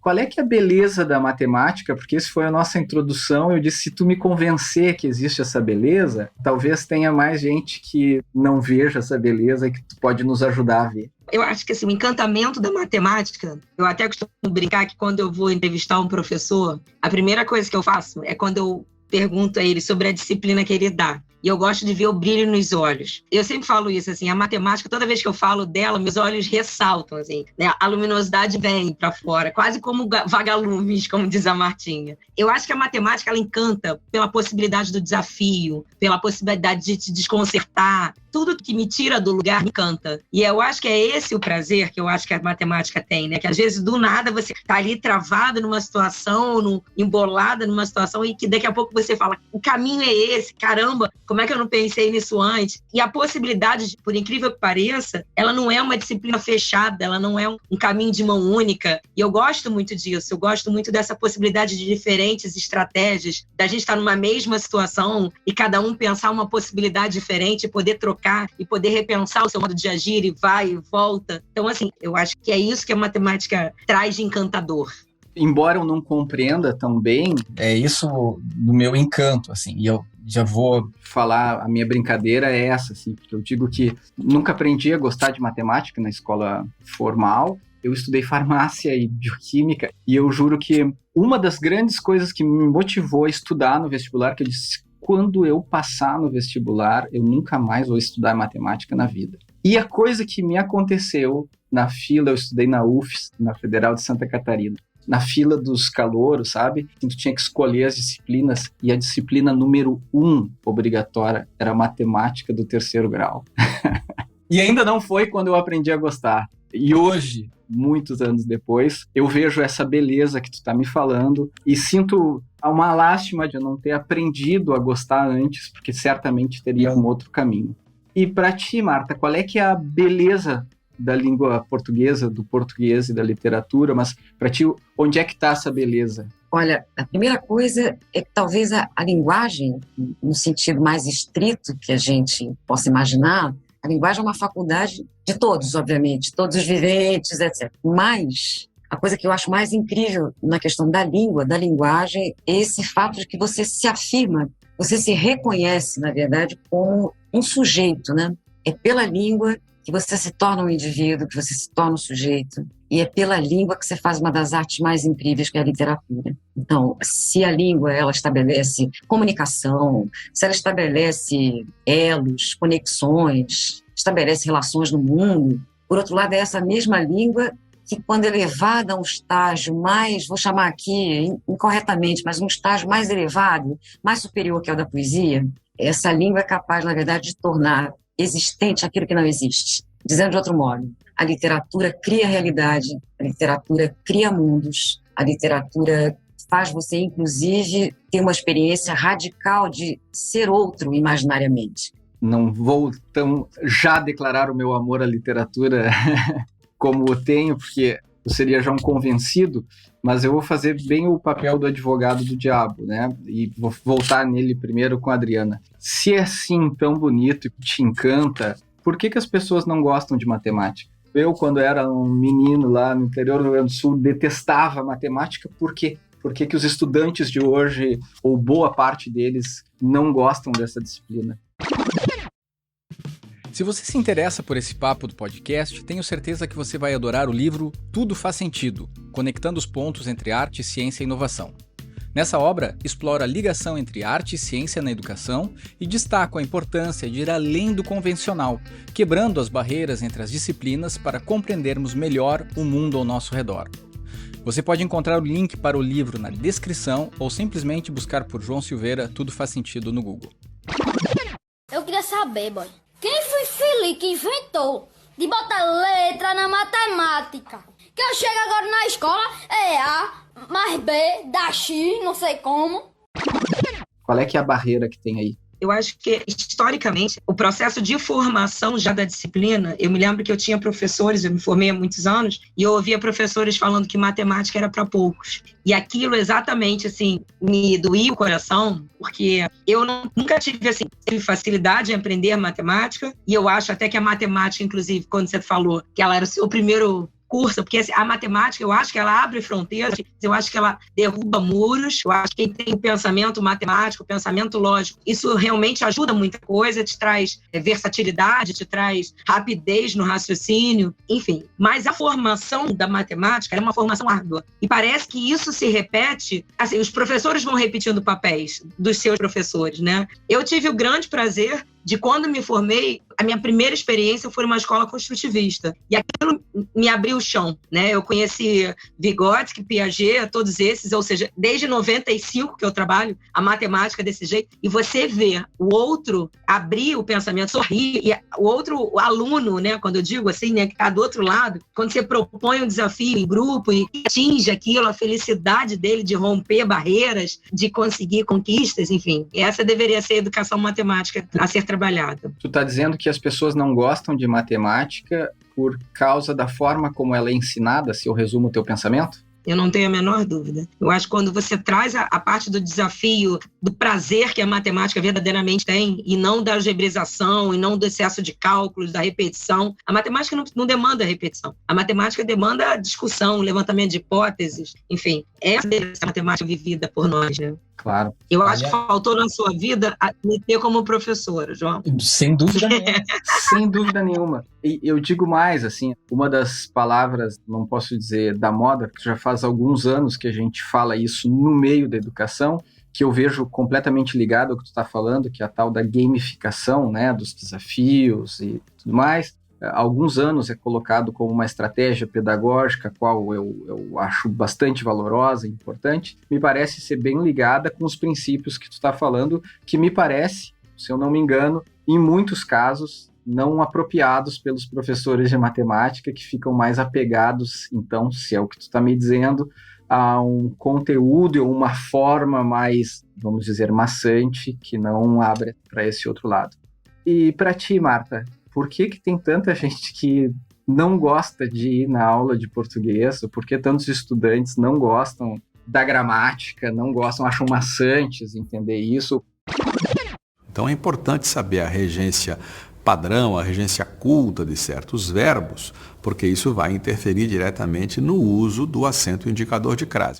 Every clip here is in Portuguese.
qual é que é a beleza da matemática? Porque isso foi a nossa introdução. Eu disse, se tu me convencer que existe essa beleza, talvez tenha mais gente que não veja essa beleza e que tu pode nos ajudar a ver. Eu acho que assim, o encantamento da matemática, eu até costumo brincar que quando eu vou entrevistar um professor, a primeira coisa que eu faço é quando eu pergunto a ele sobre a disciplina que ele dá. E eu gosto de ver o brilho nos olhos. Eu sempre falo isso, assim, a matemática, toda vez que eu falo dela, meus olhos ressaltam, assim, né? A luminosidade vem para fora, quase como vagalumes, como diz a Martinha. Eu acho que a matemática, ela encanta pela possibilidade do desafio, pela possibilidade de te desconcertar. Tudo que me tira do lugar me encanta. E eu acho que é esse o prazer que eu acho que a matemática tem, né? Que às vezes, do nada, você tá ali travado numa situação, embolada numa situação, e que daqui a pouco você fala, o caminho é esse, caramba, como é que eu não pensei nisso antes? E a possibilidade, por incrível que pareça, ela não é uma disciplina fechada, ela não é um caminho de mão única. E eu gosto muito disso, eu gosto muito dessa possibilidade de diferentes estratégias, da gente estar numa mesma situação e cada um pensar uma possibilidade diferente, poder trocar e poder repensar o seu modo de agir e vai e volta. Então, assim, eu acho que é isso que a matemática traz de encantador. Embora eu não compreenda tão bem, é isso do meu encanto, assim, e eu já vou falar, a minha brincadeira é essa, assim, porque eu digo que nunca aprendi a gostar de matemática na escola formal, eu estudei farmácia e bioquímica, e eu juro que uma das grandes coisas que me motivou a estudar no vestibular, que eu disse, quando eu passar no vestibular, eu nunca mais vou estudar matemática na vida. E a coisa que me aconteceu na fila, eu estudei na UFS, na Federal de Santa Catarina, na fila dos calouros, sabe? Tu tinha que escolher as disciplinas, e a disciplina número 1 obrigatória era matemática do 3º grau. E ainda não foi quando eu aprendi a gostar. E hoje, muitos anos depois, eu vejo essa beleza que tu está me falando e sinto uma lástima de eu não ter aprendido a gostar antes, porque certamente teria um outro caminho. E para ti, Marta, qual é que é a beleza da língua portuguesa, do português e da literatura? Mas para ti, onde é que está essa beleza? Olha, a primeira coisa é que talvez a linguagem, no sentido mais estrito que a gente possa imaginar, a linguagem é uma faculdade de todos, obviamente, todos os viventes, etc. Mas a coisa que eu acho mais incrível na questão da língua, da linguagem, é esse fato de que você se afirma, você se reconhece, na verdade, como um sujeito, né? É pela língua que você se torna um indivíduo, que você se torna um sujeito. E é pela língua que você faz uma das artes mais incríveis, que é a literatura. Então, se a língua ela estabelece comunicação, se ela estabelece elos, conexões, estabelece relações no mundo, por outro lado, é essa mesma língua que, quando elevada a um estágio mais, vou chamar aqui incorretamente, mas um estágio mais elevado, mais superior que é o da poesia, essa língua é capaz, na verdade, de tornar existente aquilo que não existe. Dizendo de outro modo, a literatura cria realidade, a literatura cria mundos, a literatura faz você, inclusive, ter uma experiência radical de ser outro imaginariamente. Não vou tão já declarar o meu amor à literatura como eu tenho, porque eu seria já um convencido, mas eu vou fazer bem o papel do advogado do diabo, né? E vou voltar nele primeiro com a Adriana. Se é assim tão bonito e te encanta, por que as pessoas não gostam de matemática? Eu, quando era um menino lá no interior do Rio Grande do Sul, detestava matemática. Por quê? Por que os estudantes de hoje, ou boa parte deles, não gostam dessa disciplina? Se você se interessa por esse papo do podcast, tenho certeza que você vai adorar o livro Tudo Faz Sentido, conectando os pontos entre arte, ciência e inovação. Nessa obra, exploro a ligação entre arte e ciência na educação e destaco a importância de ir além do convencional, quebrando as barreiras entre as disciplinas para compreendermos melhor o mundo ao nosso redor. Você pode encontrar o link para o livro na descrição ou simplesmente buscar por João Silveira Tudo Faz Sentido no Google. Eu queria saber, boy, quem foi Felipe que inventou de botar letra na matemática? Que eu chego agora na escola, é A mais B dá X, não sei como. Qual é que é a barreira que tem aí? Eu acho que, historicamente, o processo de formação já da disciplina, eu me lembro que eu tinha professores, eu me formei há muitos anos, e eu ouvia professores falando que matemática era para poucos. E aquilo exatamente, assim, me doía o coração, porque eu nunca tive, assim, facilidade em aprender matemática, e eu acho até que a matemática, inclusive, quando você falou que ela era o seu primeiro cursa, porque assim, a matemática, eu acho que ela abre fronteiras, eu acho que ela derruba muros, eu acho que quem tem o pensamento matemático, o pensamento lógico, isso realmente ajuda muita coisa, te traz versatilidade, te traz rapidez no raciocínio, enfim. Mas a formação da matemática é uma formação árdua. E parece que isso se repete, assim, os professores vão repetindo papéis dos seus professores, né? Eu tive o grande prazer de quando me formei, a minha primeira experiência foi numa escola construtivista. E aquilo me abriu o chão, né? Eu conheci Vygotsky, Piaget, todos esses, ou seja, desde 95 que eu trabalho a matemática desse jeito, e você vê o outro abrir o pensamento, sorrir, e o outro o aluno, né? Quando eu digo assim, né? Que está do outro lado, quando você propõe um desafio em grupo e atinge aquilo, a felicidade dele de romper barreiras, de conseguir conquistas, enfim. Essa deveria ser a educação matemática a ser trabalhada. Tu está dizendo que as pessoas não gostam de matemática por causa da forma como ela é ensinada, se eu resumo o teu pensamento? Eu não tenho a menor dúvida. Eu acho que quando você traz a parte do desafio, do prazer que a matemática verdadeiramente tem, e não da algebrização, e não do excesso de cálculos, da repetição, a matemática não demanda repetição. A matemática demanda discussão, levantamento de hipóteses, enfim. Essa é a matemática vivida por nós, né? Claro. Eu acho que faltou na sua vida me ter como professora, João. Sem dúvida nenhuma. Sem dúvida nenhuma. E eu digo mais, assim, uma das palavras, não posso dizer da moda, porque já faz alguns anos que a gente fala isso no meio da educação, que eu vejo completamente ligado ao que tu está falando, que é a tal da gamificação, né, dos desafios e tudo mais. Há alguns anos é colocado como uma estratégia pedagógica, a qual eu acho bastante valorosa e importante. Me parece ser bem ligada com os princípios que tu está falando, que me parece, se eu não me engano, em muitos casos, não apropriados pelos professores de matemática, que ficam mais apegados, então, se é o que tu está me dizendo, a um conteúdo ou uma forma mais, vamos dizer, maçante, que não abre para esse outro lado. E para ti, Marta, por que tem tanta gente que não gosta de ir na aula de português? Por que tantos estudantes não gostam da gramática, não gostam, acham maçantes entender isso? Então é importante saber a regência padrão, a regência culta de certos verbos, porque isso vai interferir diretamente no uso do acento indicador de crase.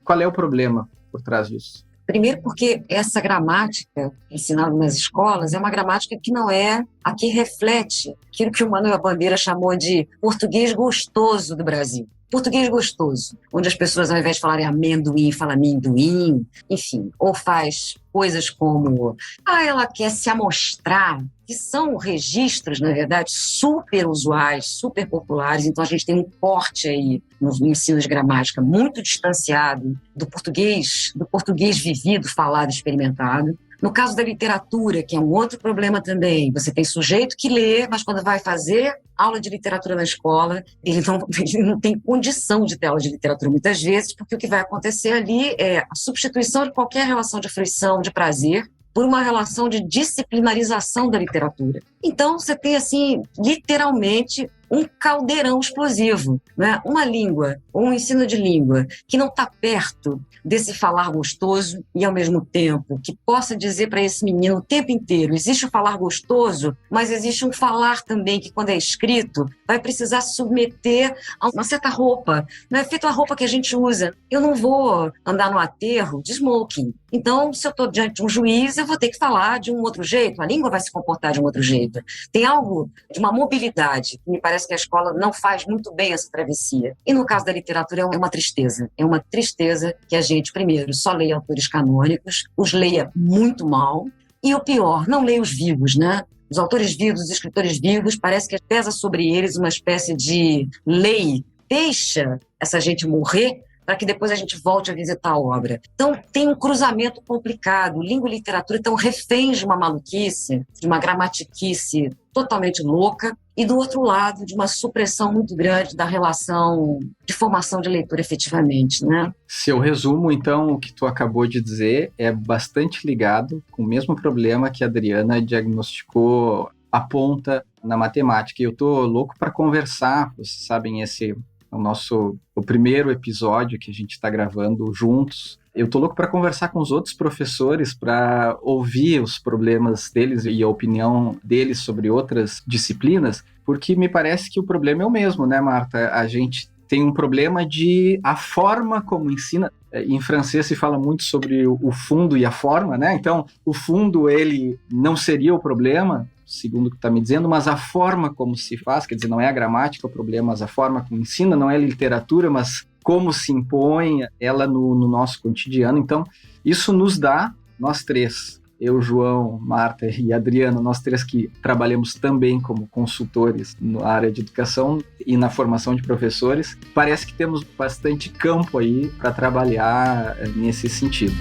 Qual é o problema por trás disso? Primeiro porque essa gramática ensinada nas escolas é uma gramática que não é a que reflete aquilo que o Manuel Bandeira chamou de português gostoso do Brasil. Português gostoso, onde as pessoas, ao invés de falarem amendoim, falam amendoim, enfim, ou faz coisas como, ela quer se amostrar, que são registros, na verdade, super usuais, super populares. Então, a gente tem um corte aí no ensino de gramática muito distanciado do português vivido, falado, experimentado. No caso da literatura, que é um outro problema também, você tem sujeito que lê, mas quando vai fazer aula de literatura na escola, ele não tem condição de ter aula de literatura muitas vezes, porque o que vai acontecer ali é a substituição de qualquer relação de fruição, de prazer, por uma relação de disciplinarização da literatura. Então, você tem, assim, literalmente um caldeirão explosivo, né? Uma língua, ou um ensino de língua, que não está perto desse falar gostoso e, ao mesmo tempo, que possa dizer para esse menino o tempo inteiro, existe o falar gostoso, mas existe um falar também que, quando é escrito, vai precisar se submeter a uma certa roupa. Não é feito a roupa que a gente usa. Eu não vou andar no aterro de smoking. Então, se eu estou diante de um juiz, eu vou ter que falar de um outro jeito, a língua vai se comportar de um outro jeito. Tem algo de uma mobilidade que me parece que a escola não faz muito bem essa travessia. E no caso da literatura é uma tristeza. É uma tristeza que a gente, primeiro, só leia autores canônicos, os leia muito mal, e o pior, não leia os vivos, né? Os autores vivos, os escritores vivos, parece que pesa sobre eles uma espécie de lei. Deixa essa gente morrer para que depois a gente volte a visitar a obra. Então, tem um cruzamento complicado. Língua e literatura estão reféns de uma maluquice, de uma gramatiquice totalmente louca, e do outro lado, de uma supressão muito grande da relação de formação de leitura efetivamente, né? Se eu resumo, então, o que tu acabou de dizer é bastante ligado com o mesmo problema que a Adriana diagnosticou, aponta na matemática. E eu tô louco para conversar, vocês sabem, esse o primeiro episódio que a gente está gravando juntos. Eu tô louco para conversar com os outros professores, para ouvir os problemas deles e a opinião deles sobre outras disciplinas, porque me parece que o problema é o mesmo, né, Marta? A gente tem um problema de a forma como ensina. Em francês se fala muito sobre o fundo e a forma, né? Então, o fundo, ele não seria o problema, segundo o que está me dizendo, mas a forma como se faz, quer dizer, não é a gramática o problema, mas a forma como ensina, não é a literatura, mas como se impõe ela no nosso cotidiano. Então, isso nos dá, nós três, eu, João, Marta e Adriano, nós três que trabalhamos também como consultores na área de educação e na formação de professores, parece que temos bastante campo aí para trabalhar nesse sentido.